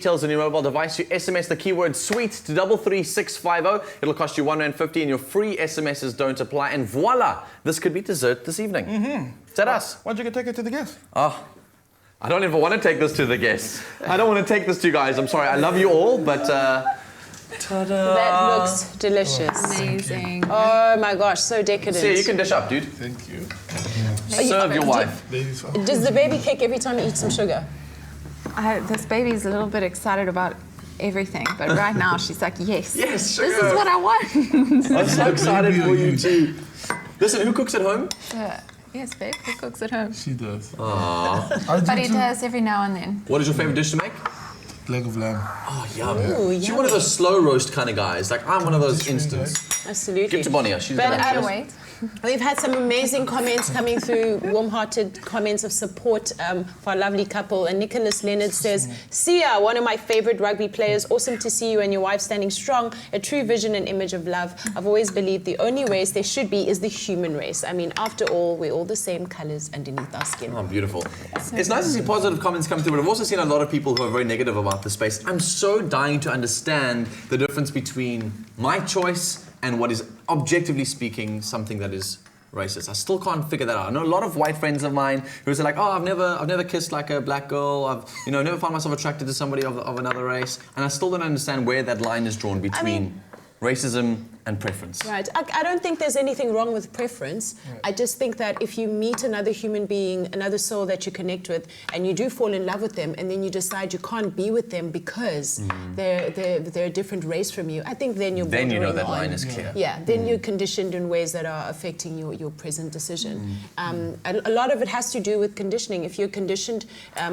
Details on your mobile device, you SMS the keyword SWEET to 33650. It'll cost you R1.50 and your free SMSs don't apply. And voila, this could be dessert this evening. Is that us? Why don't you take it to the guests? Oh, I don't even want to take this to the guests. I don't want to take this to you guys. I'm sorry. I love you all, but ta-da. That looks delicious. Amazing. Oh my gosh, so decadent. See, you can dish up, dude. Thank you. Serve your wife. Ladies first. Does the baby kick every time you eat some sugar? This baby's a little bit excited about everything, but right now she's like, yes, Yes, this is what I want. I'm so excited for you too. Listen, who cooks at home? Yes, babe, who cooks at home? She does. But he does every now and then. What is your favorite dish to make? Leg of lamb. Oh, yum. Ooh, You're one of those slow roast kind of guys. Like, I'm one of those instants. Absolutely. Give to Bonia. She's But gonna I answer. Wait. We've had some amazing comments coming through, warm-hearted comments of support for our lovely couple. And Nicholas Leonard says, Sia, one of my favorite rugby players, awesome to see you and your wife standing strong, a true vision and image of love. I've always believed the only race there should be is the human race. I mean, after all, we're all the same colours underneath our skin. Oh, beautiful. It's nice to see positive comments come through, but I've also seen a lot of people who are very negative about the space. I'm so dying to understand the difference between my choice and what is, objectively speaking, something that is racist. I still can't figure that out. I know a lot of white friends of mine who say like, oh, I've never kissed like a black girl. I've never found myself attracted to somebody of another race, and I still don't understand where that line is drawn between racism and preference. Right. I don't think there's anything wrong with preference. Right. I just think that if you meet another human being, another soul that you connect with, and you do fall in love with them, and then you decide you can't be with them because they're a different race from you, I think then you're Then you know that on. line is clear. Yeah, then you're conditioned in ways that are affecting your present decision. A lot of it has to do with conditioning. If you're conditioned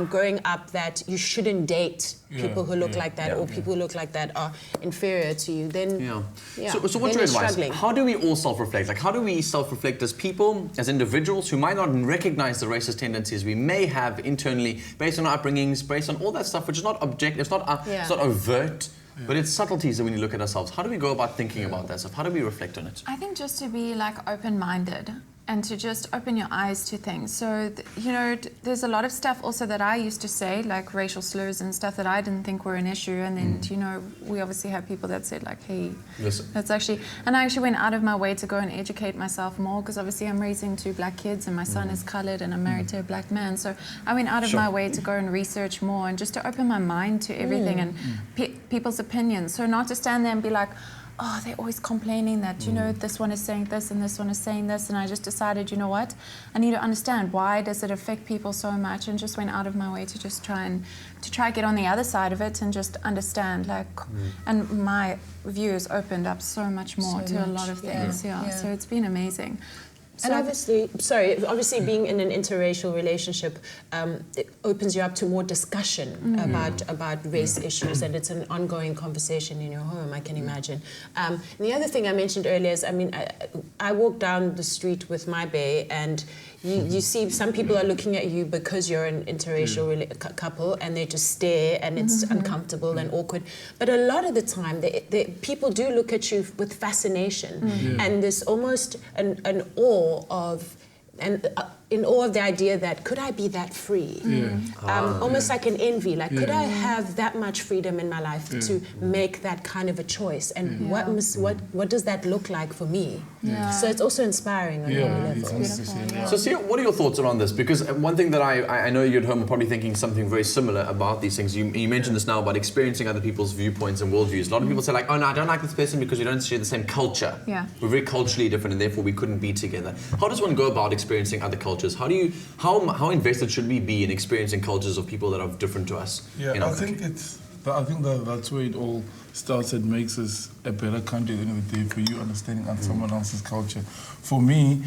growing up that you shouldn't date people who look like that, or people who look like that are inferior to you, then So what's your advice? How do we all self-reflect? Like, how do we self-reflect as people, as individuals who might not recognize the racist tendencies we may have internally based on our upbringings, based on all that stuff, which is not objective, it's not overt, but it's subtleties that when you look at ourselves. How do we go about thinking about that stuff? How do we reflect on it? I think just to be like open-minded and to just open your eyes to things. So, there's a lot of stuff also that I used to say, like racial slurs and stuff that I didn't think were an issue. And then, we obviously have people that said like, hey, that's actually, and I actually went out of my way to go and educate myself more because obviously I'm raising 2 black kids and my son is colored and I'm married to a black man. So I went out of my way to go and research more and just to open my mind to everything and people's opinions. So not to stand there and be like, oh, they're always complaining that, this one is saying this and this one is saying this. And I just decided, you know what? I need to understand why does it affect people so much, and just went out of my way to just try get on the other side of it and just understand, and my views opened up so much more to a lot of things. So it's been amazing. And obviously being in an interracial relationship, it opens you up to more discussion about race issues, and it's an ongoing conversation in your home, I can imagine. And the other thing I mentioned earlier is, I walk down the street with my bae, and you see some people are looking at you because you're an interracial couple, and they just stare, and it's uncomfortable and awkward. But a lot of the time, people do look at you with fascination, and there's almost an awe of the idea that could I be that free? Almost like an envy, like could I have that much freedom in my life to make that kind of a choice? And what does that look like for me? So it's also inspiring on many levels. So Sia, what are your thoughts around this? Because one thing that I know you at home are probably thinking something very similar about these things. You mentioned this now about experiencing other people's viewpoints and worldviews. A lot of people say like, oh no, I don't like this person because we don't share the same culture. We're very culturally different and therefore we couldn't be together. How does one go about experiencing other cultures? How invested should we be in experiencing cultures of people that are different to us? I think that's where it all starts and makes us a better country at the end of the day, for you understanding someone else's culture. For me,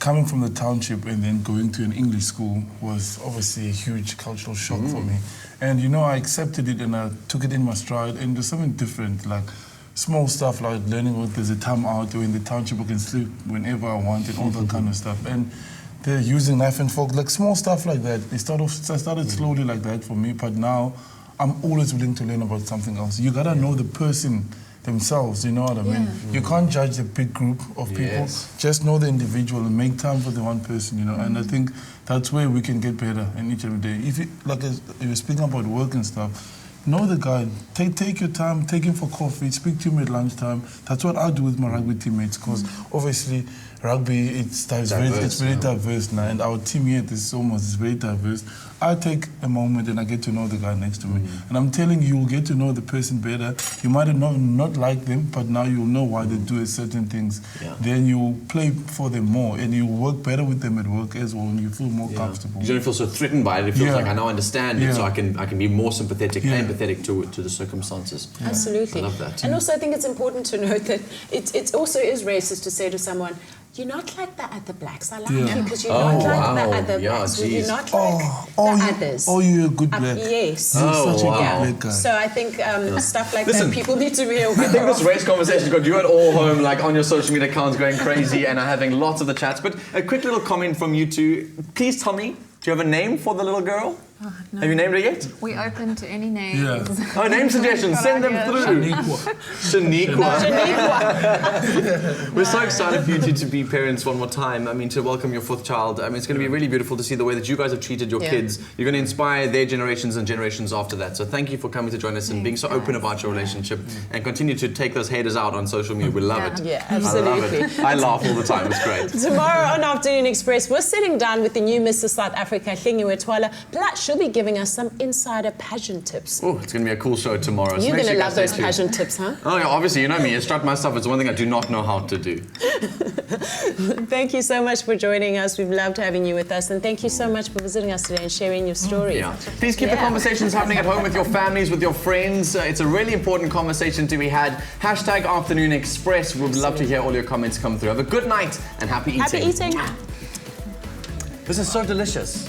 coming from the township and then going to an English school was obviously a huge cultural shock for me. And I accepted it and I took it in my stride, and there's something different, like small stuff like learning there's a time out, or in the township I can sleep whenever I want and all that kind of stuff. And they're using knife and fork, like small stuff like that. I started slowly like that for me, but now I'm always willing to learn about something else. You gotta know the person themselves, you know what I mean? You can't judge a big group of people, just know the individual and make time for the one person, and I think that's where we can get better in each and every day. If you, like you were speaking about work and stuff, know the guy. Take your time, take him for coffee, speak to him at lunchtime. That's what I do with my rugby teammates, because obviously rugby, it's very diverse now, and our team here at this almost is very diverse. I take a moment and I get to know the guy next to me. And I'm telling you, you'll get to know the person better. You might not like them, but now you'll know why they do certain things. Yeah. Then you'll play for them more, and you work better with them at work as well, and you feel more comfortable. You don't feel so threatened by it. It feels like I now understand it, Yeah. so I can be more sympathetic, empathetic to the circumstances. Absolutely. I love that. And also, I think it's important to note that it also is racist to say to someone, "You're not like the other blacks. I like you because you're not like the other blacks. You're not like the others." Oh, you're a good black. Yes. You're such a good wow. black guy. So I think stuff like Listen, that, people need to be I aware think this of. race conversation's got you at all home, like on your social media accounts, going crazy, and are having lots of the chats. But a quick little comment from you two. Please tell me, do you have a name for the little girl? Oh, no. Have you named her yet? We open to any names. Yeah. Oh, name suggestions, send them through. Shaniqua. We're so excited for you two to be parents one more time. I mean, to welcome your fourth child. I mean, it's going to be really beautiful to see the way that you guys have treated your kids. You're going to inspire their generations and generations after that. So thank you for coming to join us and being so open about your relationship, and continue to take those haters out on social media. We love it. Yeah, I love absolutely. it. I laugh all the time. It's great. Tomorrow on Afternoon Express, we're sitting down with the new Mrs. South Africa, Hlingiwe Twala. Plus, she'll be giving us some insider pageant tips. Oh, it's going to be a cool show tomorrow. So You're make going sure to you love guys those stay tuned. pageant tips, huh? Oh yeah, obviously, you know me. Instruct myself. It's one thing I do not know how to do. Thank you so much for joining us. We've loved having you with us. And thank you so much for visiting us today and sharing your stories. Yeah. Please keep the conversations happening at home with your families, with your friends. It's a really important conversation to be had. Hashtag Afternoon Express. We'd love to hear all your comments come through. Have a good night and happy eating. Happy eating. This is so delicious.